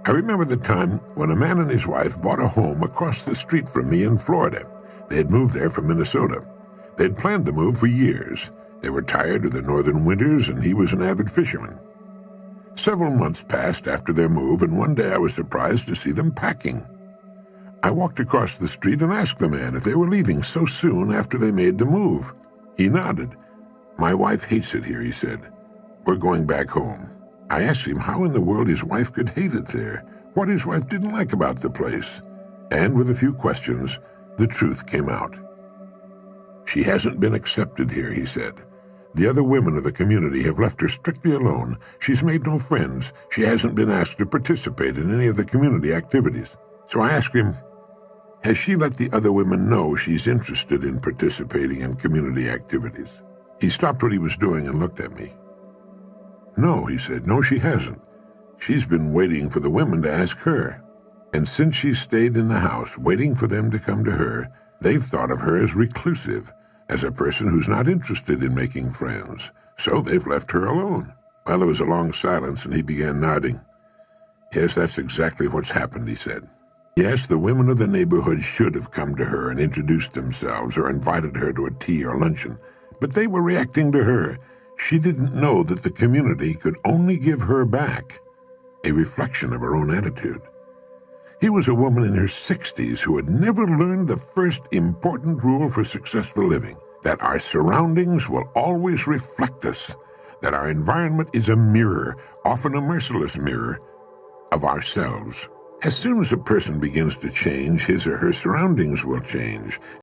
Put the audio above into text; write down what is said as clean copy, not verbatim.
I remember the time when a man and his wife bought a home across the street from me in Florida. They had moved there from Minnesota. They'd planned the move for years. They were tired of the northern winters, and he was an avid fisherman. Several months passed after their move, and one day I was surprised to see them packing. I walked across the street and asked the man if they were leaving so soon after they made the move. He nodded. "My wife hates it here," he said. "We're going back home." I asked him how in the world his wife could hate it there, what his wife didn't like about the place. And with a few questions, the truth came out. "She hasn't been accepted here," he said. "The other women of the community have left her strictly alone. She's made no friends. She hasn't been asked to participate in any of the community activities." So I asked him, "Has she let the other women know she's interested in participating in community activities?" He stopped what he was doing and looked at me. "No," he said, "no, she hasn't. She's been waiting for the women to ask her. And since she's stayed in the house, waiting for them to come to her, they've thought of her as reclusive, as a person who's not interested in making friends. So they've left her alone." Well, there was a long silence, and he began nodding. "Yes, that's exactly what's happened," he said. "Yes, the women of the neighborhood should have come to her and introduced themselves or invited her to a tea or luncheon, but they were reacting to her. She didn't know that the community could only give her back, a reflection of her own attitude." Here was a woman in her 60s who had never learned the first important rule for successful living, that our surroundings will always reflect us, that our environment is a mirror, often a merciless mirror, of ourselves. As soon as a person begins to change, his or her surroundings will change.